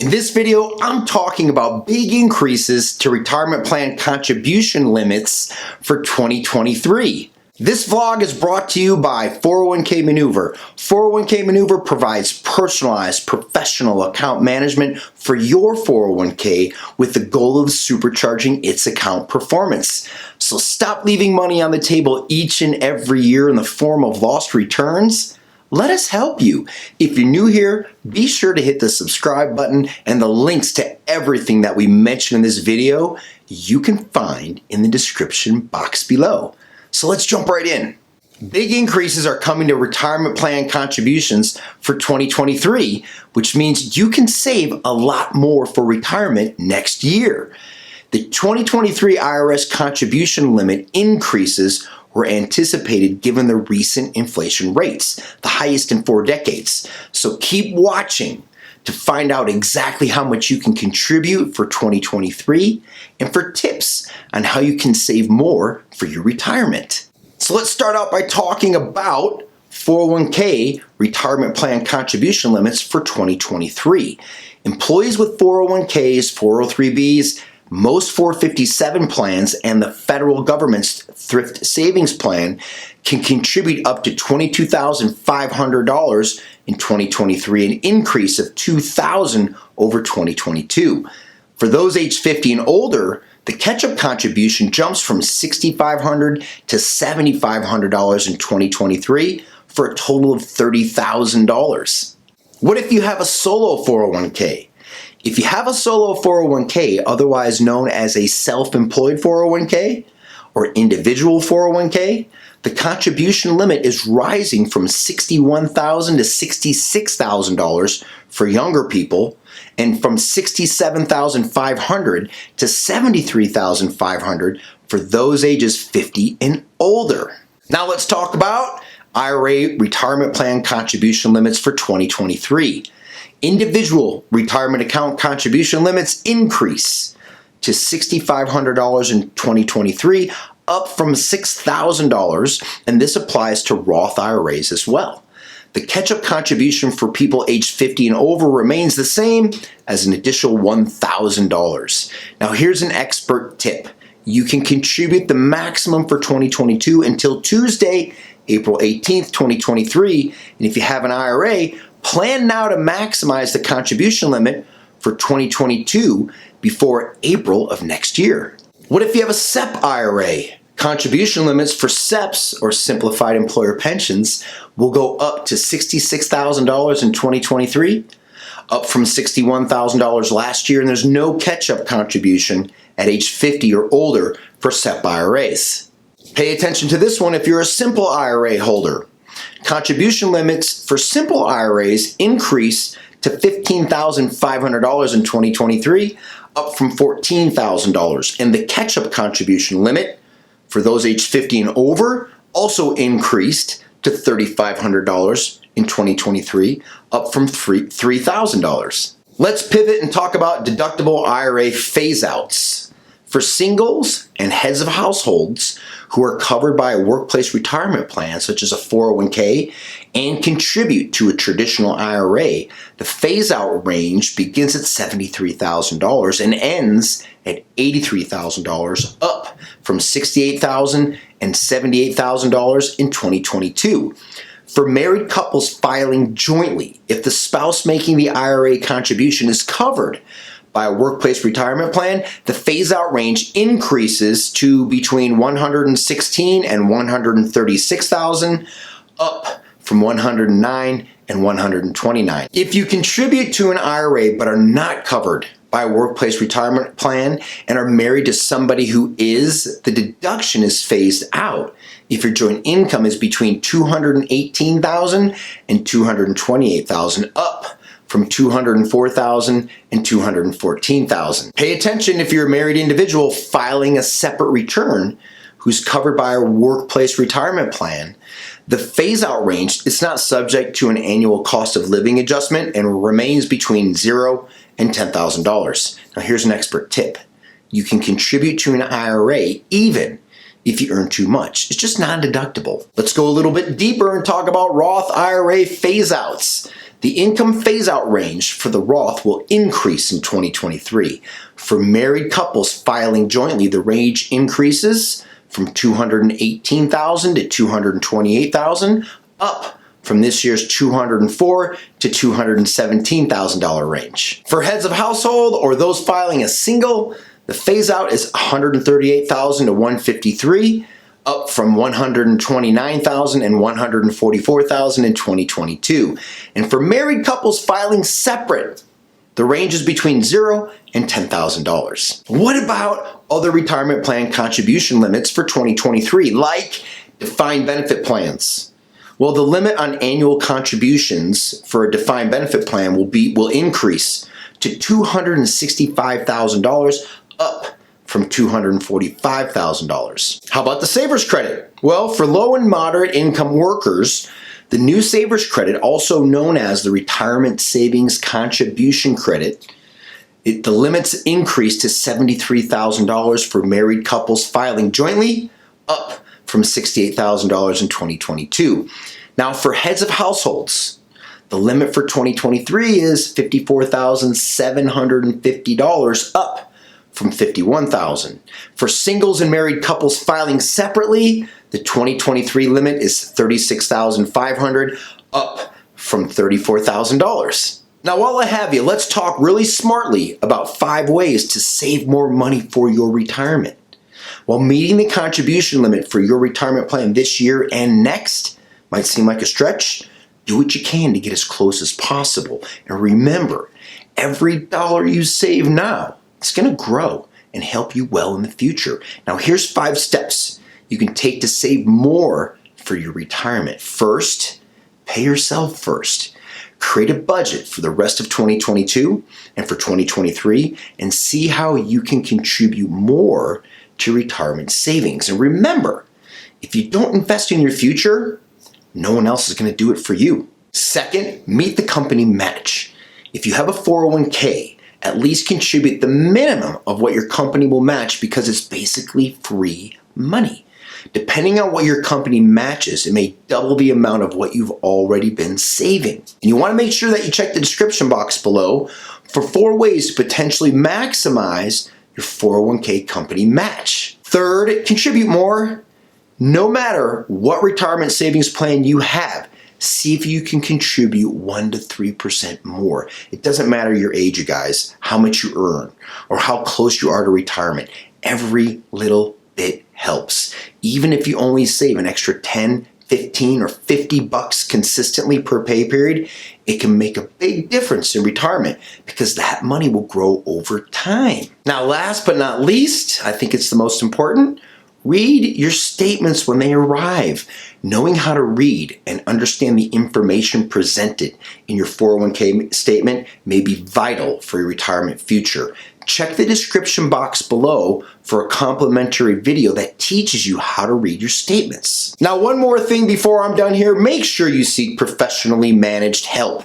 In this video, I'm talking about big increases to retirement plan contribution limits for 2023. This vlog is brought to you by 401k Maneuver. 401k Maneuver provides personalized professional account management for your 401k with the goal of supercharging its account performance. So stop leaving money on the table each and every year in the form of lost returns. Let us help you. If you're new here, be sure to hit the subscribe button, and the links to everything that we mentioned in this video you can find in the description box below. So let's jump right in. Big increases are coming to retirement plan contributions for 2023, which means you can save a lot more for retirement next year. The 2023 IRS contribution limit increases were anticipated given the recent inflation rates, the highest in 4 decades. So keep watching to find out exactly how much you can contribute for 2023 and for tips on how you can save more for your retirement. So let's start out by talking about 401k retirement plan contribution limits for 2023. Employees with 401ks, 403bs, most 457 plans, and the federal government's Thrift Savings Plan can contribute up to $22,500 in 2023, an increase of $2,000 over 2022. For those age 50 and older, the catch-up contribution jumps from $6,500 to $7,500 in 2023 for a total of $30,000. What if you have a solo 401k? If you have a solo 401k, otherwise known as a self-employed 401k or individual 401k, the contribution limit is rising from $61,000 to $66,000 for younger people and from $67,500 to $73,500 for those ages 50 and older. Now let's talk about IRA retirement plan contribution limits for 2023. Individual retirement account contribution limits increase to $6,500 in 2023, up from $6,000, and this applies to Roth IRAs as well. The catch-up contribution for people aged 50 and over remains the same as an additional $1,000. Now here's an expert tip. You can contribute the maximum for 2022 until Tuesday, April 18th, 2023, and if you have an IRA, plan now to maximize the contribution limit for 2022 before April of next year. What if you have a SEP IRA? Contribution limits for SEPs, or simplified employer pensions, will go up to $66,000 in 2023, up from $61,000 last year, and there's no catch-up contribution at age 50 or older for SEP IRAs. Pay attention to this one if you're a simple IRA holder. Contribution limits for simple IRAs increase to $15,500 in 2023, up from $14,000. And the catch-up contribution limit for those aged 50 and over also increased to $3,500 in 2023, up from $3,000. Let's pivot and talk about deductible IRA phase-outs. For singles and heads of households who are covered by a workplace retirement plan, such as a 401k, and contribute to a traditional IRA, the phase-out range begins at $73,000 and ends at $83,000, up from $68,000 and $78,000 in 2022. For married couples filing jointly, if the spouse making the IRA contribution is covered by a workplace retirement plan, the phase-out range increases to between $116,000 and $136,000, up from $109,000 and $129,000. If you contribute to an IRA but are not covered by a workplace retirement plan and are married to somebody who is, the deduction is phased out if your joint income is between $218,000 and $228,000, up from $204,000 and $214,000. Pay attention if you're a married individual filing a separate return who's covered by a workplace retirement plan. The phase-out range is not subject to an annual cost of living adjustment and remains between $0 and $10,000. Now here's an expert tip. You can contribute to an IRA even if you earn too much. It's just non-deductible. Let's go a little bit deeper and talk about Roth IRA phase-outs. The income phase-out range for the Roth will increase in 2023. For married couples filing jointly, the range increases from $218,000 to $228,000, up from this year's $204,000 to $217,000 range. For heads of household or those filing as single, the phase-out is $138,000 to $153,000, up from $129,000 and $144,000 in 2022. And for married couples filing separate, the range is between $0 and $10,000. What about other retirement plan contribution limits for 2023, like defined benefit plans? Well, the limit on annual contributions for a defined benefit plan will increase to $265,000, up from $245,000. How about the Savers Credit? Well, for low and moderate income workers, the new Savers Credit, also known as the Retirement Savings Contribution Credit, the limits increased to $73,000 for married couples filing jointly, up from $68,000 in 2022. Now, for heads of households, the limit for 2023 is $54,750, up from $51,000. For singles and married couples filing separately, the 2023 limit is $36,500, up from $34,000. Now, while I have you, let's talk really smartly about 5 ways to save more money for your retirement. While meeting the contribution limit for your retirement plan this year and next might seem like a stretch, do what you can to get as close as possible. And remember, every dollar you save now, it's going to grow and help you well in the future. Now, here's 5 steps you can take to save more for your retirement. First, pay yourself first. Create a budget for the rest of 2022 and for 2023 and see how you can contribute more to retirement savings. And remember, if you don't invest in your future, no one else is going to do it for you. Second, meet the company match. If you have a 401k, at least contribute the minimum of what your company will match, because it's basically free money. Depending on what your company matches, it may double the amount of what you've already been saving. And you want to make sure that you check the description box below for 4 ways to potentially maximize your 401k company match. Third, contribute more. No matter what retirement savings plan you have, see if you can contribute 1% to 3% more. It doesn't matter your age, you guys, how much you earn, or how close you are to retirement. Every little bit helps. Even if you only save an extra 10, 15, or $50 consistently per pay period, it can make a big difference in retirement because that money will grow over time. Now, last but not least, I think it's the most important, read your statements when they arrive. Knowing how to read and understand the information presented in your 401k statement may be vital for your retirement future. Check the description box below for a complimentary video that teaches you how to read your statements. Now, one more thing before I'm done here, make sure you seek professionally managed help.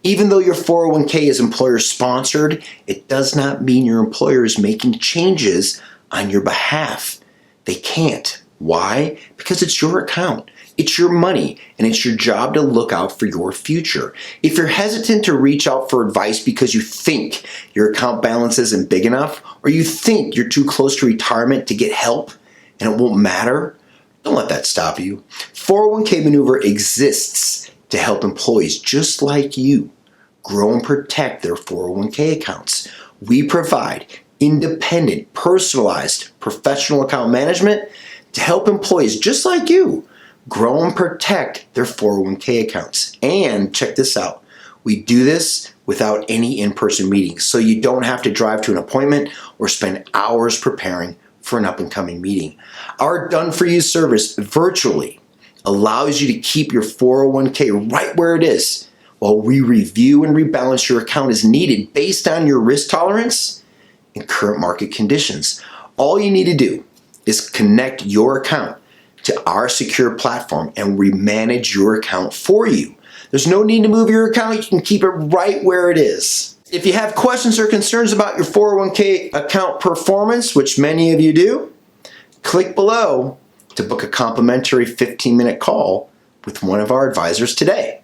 Even though your 401k is employer sponsored, it does not mean your employer is making changes on your behalf. They can't. Why? Because it's your account. It's your money, and it's your job to look out for your future. If you're hesitant to reach out for advice because you think your account balance isn't big enough, or you think you're too close to retirement to get help and it won't matter, don't let that stop you. 401k Maneuver exists to help employees just like you grow and protect their 401k accounts. We provide independent, personalized, professional account management to help employees just like you grow and protect their 401k accounts. And check this out, we do this without any in-person meetings, so you don't have to drive to an appointment or spend hours preparing for an up-and-coming meeting. Our done-for-you service virtually allows you to keep your 401k right where it is while we review and rebalance your account as needed based on your risk tolerance and current market conditions. All you need to do is connect your account to our secure platform and we manage your account for you. There's no need to move your account. You can keep it right where it is. If you have questions or concerns about your 401k account performance, which many of you do, click below to book a complimentary 15-minute call with one of our advisors today.